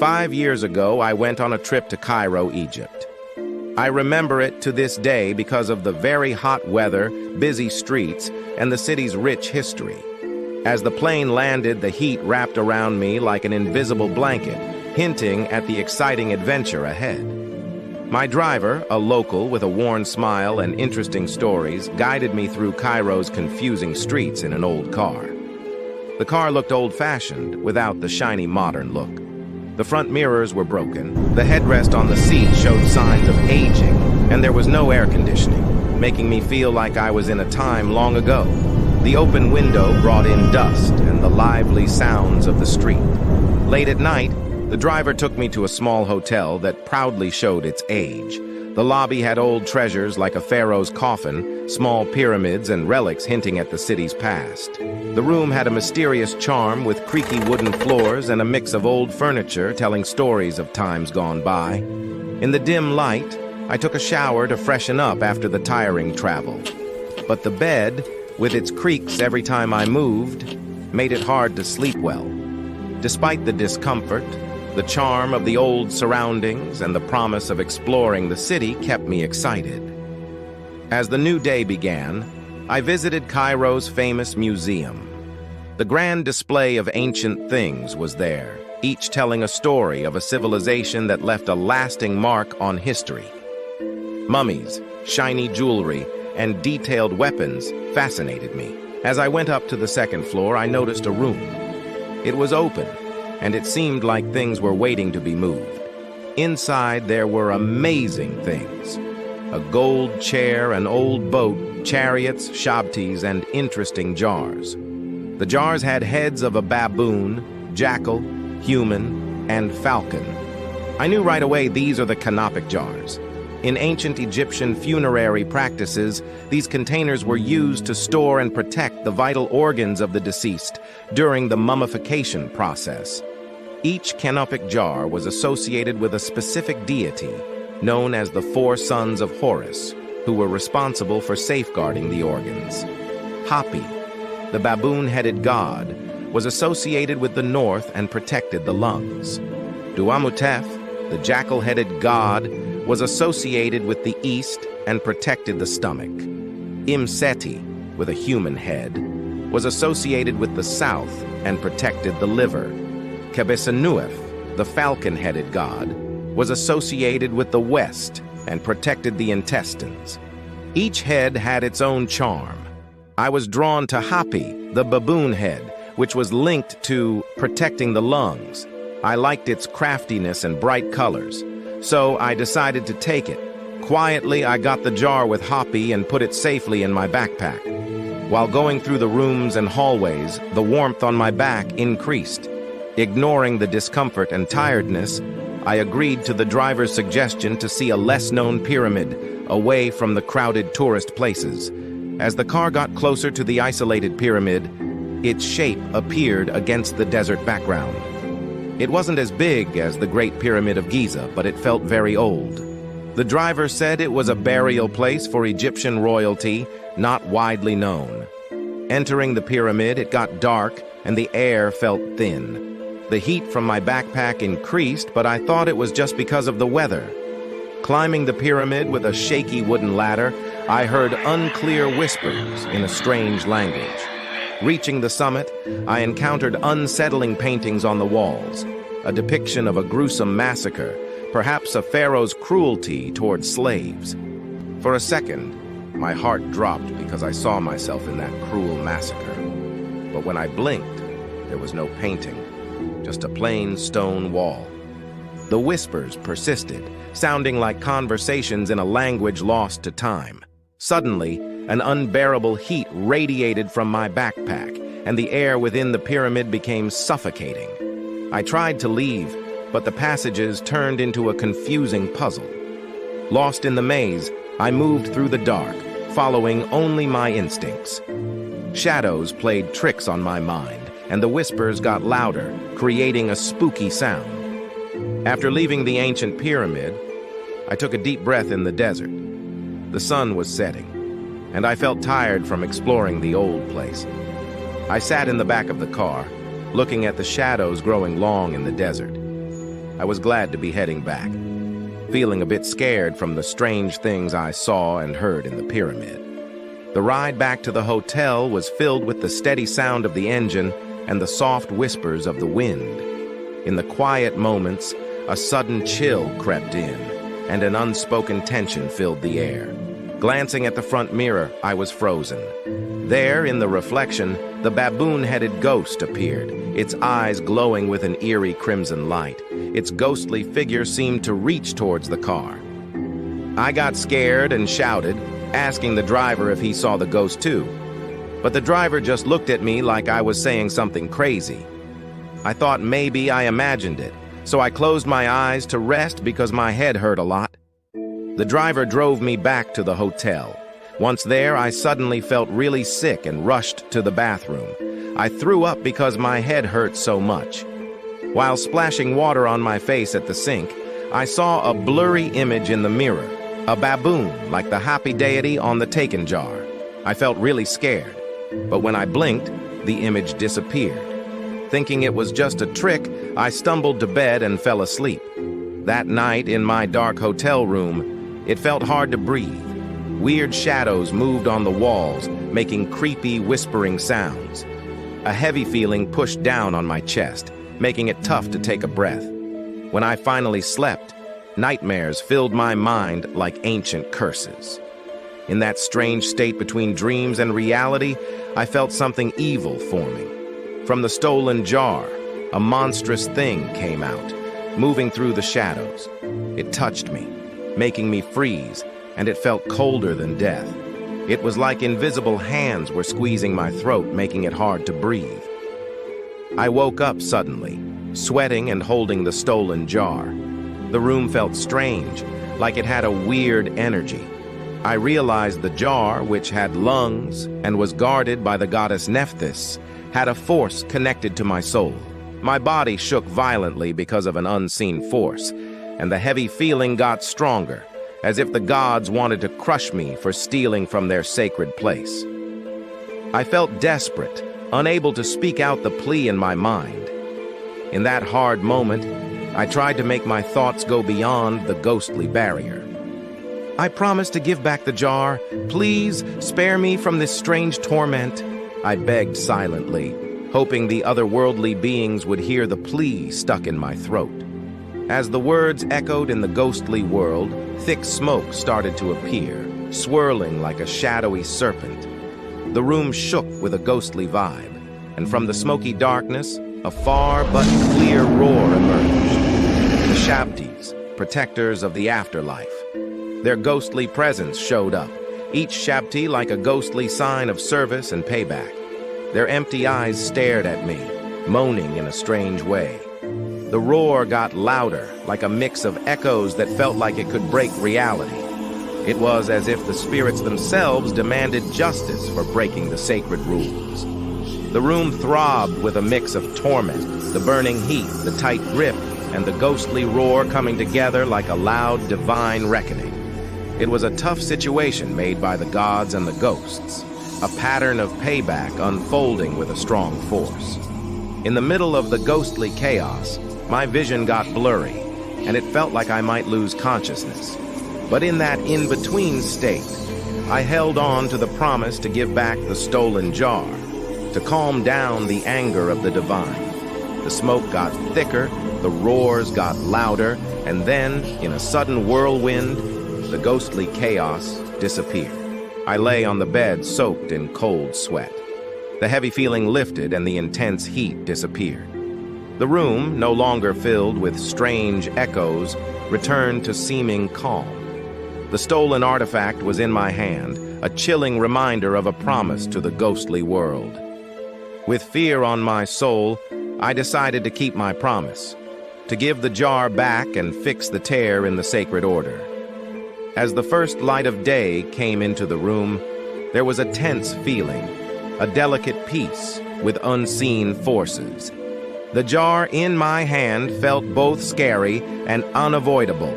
5 years ago, I went on a trip to Cairo, Egypt. I remember it to this day because of the very hot weather, busy streets, and the city's rich history. As the plane landed, the heat wrapped around me like an invisible blanket, hinting at the exciting adventure ahead. My driver, a local with a worn smile and interesting stories, guided me through Cairo's confusing streets in an old car. The car looked old-fashioned, without the shiny modern look. The front mirrors were broken, the headrest on the seat showed signs of aging, and there was no air conditioning, making me feel like I was in a time long ago. The open window brought in dust and the lively sounds of the street. Late at night, the driver took me to a small hotel that proudly showed its age. The lobby had old treasures like a pharaoh's coffin, small pyramids and relics hinting at the city's past. The room had a mysterious charm with creaky wooden floors and a mix of old furniture telling stories of times gone by. In the dim light, I took a shower to freshen up after the tiring travel. But the bed, with its creaks every time I moved, made it hard to sleep well. Despite the discomfort, the charm of the old surroundings and the promise of exploring the city kept me excited. As the new day began, I visited Cairo's famous museum. The grand display of ancient things was there, each telling a story of a civilization that left a lasting mark on history. Mummies, shiny jewelry, and detailed weapons fascinated me. As I went up to the second floor, I noticed a room. It was open, and it seemed like things were waiting to be moved. Inside, there were amazing things. A gold chair, an old boat, chariots, shabtis, and interesting jars. The jars had heads of a baboon, jackal, human, and falcon. I knew right away these are the canopic jars. In ancient Egyptian funerary practices, these containers were used to store and protect the vital organs of the deceased during the mummification process. Each canopic jar was associated with a specific deity, known as the four sons of Horus, who were responsible for safeguarding the organs. Hapi, the baboon-headed god, was associated with the north and protected the lungs. Duamutef, the jackal-headed god, was associated with the east and protected the stomach. Imseti, with a human head, was associated with the south and protected the liver. Kebesanuef, the falcon-headed god, was associated with the west and protected the intestines. Each head had its own charm. I was drawn to Hapi, the baboon head, which was linked to protecting the lungs. I liked its craftiness and bright colors, so I decided to take it. Quietly, I got the jar with Hapi and put it safely in my backpack. While going through the rooms and hallways, the warmth on my back increased. Ignoring the discomfort and tiredness, I agreed to the driver's suggestion to see a less-known pyramid away from the crowded tourist places. As the car got closer to the isolated pyramid, its shape appeared against the desert background. It wasn't as big as the Great Pyramid of Giza, but it felt very old. The driver said it was a burial place for Egyptian royalty, not widely known. Entering the pyramid, it got dark and the air felt thin. The heat from my backpack increased, but I thought it was just because of the weather. Climbing the pyramid with a shaky wooden ladder, I heard unclear whispers in a strange language. Reaching the summit, I encountered unsettling paintings on the walls, a depiction of a gruesome massacre, perhaps a pharaoh's cruelty toward slaves. For a second, my heart dropped because I saw myself in that cruel massacre. But when I blinked, there was no painting, just a plain stone wall. The whispers persisted, sounding like conversations in a language lost to time. Suddenly, an unbearable heat radiated from my backpack, and the air within the pyramid became suffocating. I tried to leave, but the passages turned into a confusing puzzle. Lost in the maze, I moved through the dark, following only my instincts. Shadows played tricks on my mind, and the whispers got louder, creating a spooky sound. After leaving the ancient pyramid, I took a deep breath in the desert. The sun was setting, and I felt tired from exploring the old place. I sat in the back of the car, looking at the shadows growing long in the desert. I was glad to be heading back, feeling a bit scared from the strange things I saw and heard in the pyramid. The ride back to the hotel was filled with the steady sound of the engine and the soft whispers of the wind. In the quiet moments, a sudden chill crept in, and an unspoken tension filled the air. Glancing at the front mirror, I was frozen. There, in the reflection, the baboon-headed ghost appeared, its eyes glowing with an eerie crimson light. Its ghostly figure seemed to reach towards the car. I got scared and shouted, asking the driver if he saw the ghost too. But the driver just looked at me like I was saying something crazy. I thought maybe I imagined it, so I closed my eyes to rest because my head hurt a lot. The driver drove me back to the hotel. Once there, I suddenly felt really sick and rushed to the bathroom. I threw up because my head hurt so much. While splashing water on my face at the sink, I saw a blurry image in the mirror, a baboon like the happy deity on the taken jar. I felt really scared, but when I blinked, the image disappeared. Thinking it was just a trick, I stumbled to bed and fell asleep. That night, in my dark hotel room, it felt hard to breathe. Weird shadows moved on the walls, making creepy, whispering sounds. A heavy feeling pushed down on my chest, making it tough to take a breath. When I finally slept, nightmares filled my mind like ancient curses. In that strange state between dreams and reality, I felt something evil forming. From the stolen jar, a monstrous thing came out, moving through the shadows. It touched me, making me freeze, and it felt colder than death. It was like invisible hands were squeezing my throat, making it hard to breathe. I woke up suddenly, sweating and holding the stolen jar. The room felt strange, like it had a weird energy. I realized the jar, which had lungs and was guarded by the goddess Nephthys, had a force connected to my soul. My body shook violently because of an unseen force, and the heavy feeling got stronger, as if the gods wanted to crush me for stealing from their sacred place. I felt desperate, unable to speak out the plea in my mind. In that hard moment, I tried to make my thoughts go beyond the ghostly barrier. I promised to give back the jar. Please spare me from this strange torment, I begged silently, hoping the otherworldly beings would hear the plea stuck in my throat. As the words echoed in the ghostly world, thick smoke started to appear, swirling like a shadowy serpent. The room shook with a ghostly vibe, and from the smoky darkness, a far but clear roar emerged. The Shabtis, protectors of the afterlife. Their ghostly presence showed up, each Shabti like a ghostly sign of service and payback. Their empty eyes stared at me, moaning in a strange way. The roar got louder, like a mix of echoes that felt like it could break reality. It was as if the spirits themselves demanded justice for breaking the sacred rules. The room throbbed with a mix of torment, the burning heat, the tight grip, and the ghostly roar coming together like a loud, divine reckoning. It was a tough situation made by the gods and the ghosts, a pattern of payback unfolding with a strong force. In the middle of the ghostly chaos, my vision got blurry, and it felt like I might lose consciousness. But in that in-between state, I held on to the promise to give back the stolen jar, to calm down the anger of the divine. The smoke got thicker, the roars got louder, and then, in a sudden whirlwind, the ghostly chaos disappeared. I lay on the bed soaked in cold sweat. The heavy feeling lifted and the intense heat disappeared. The room, no longer filled with strange echoes, returned to seeming calm. The stolen artifact was in my hand, a chilling reminder of a promise to the ghostly world. With fear on my soul, I decided to keep my promise, to give the jar back and fix the tear in the sacred order. As the first light of day came into the room, there was a tense feeling, a delicate peace with unseen forces. The jar in my hand felt both scary and unavoidable.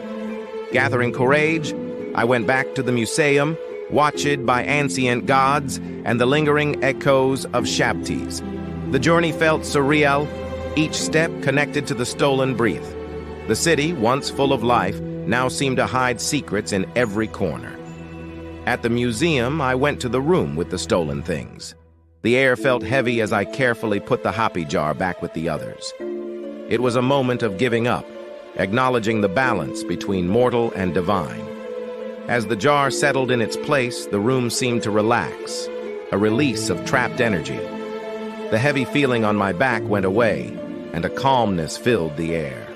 Gathering courage, I went back to the museum, watched by ancient gods and the lingering echoes of Shabtis. The journey felt surreal, each step connected to the stolen breath. The city, once full of life, now seemed to hide secrets in every corner. At the museum, I went to the room with the stolen things. The air felt heavy as I carefully put the hoppy jar back with the others. It was a moment of giving up, acknowledging the balance between mortal and divine. As the jar settled in its place, the room seemed to relax, a release of trapped energy. The heavy feeling on my back went away, and a calmness filled the air.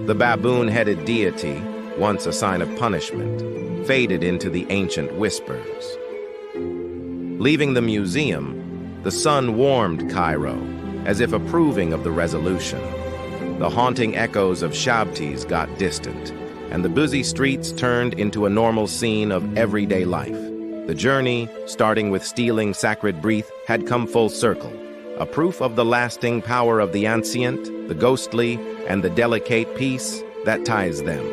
The baboon-headed deity, once a sign of punishment, faded into the ancient whispers. Leaving the museum, the sun warmed Cairo, as if approving of the resolution. The haunting echoes of Shabtis got distant, and the busy streets turned into a normal scene of everyday life. The journey, starting with stealing sacred breath, had come full circle, a proof of the lasting power of the ancient, the ghostly, and the delicate peace that ties them.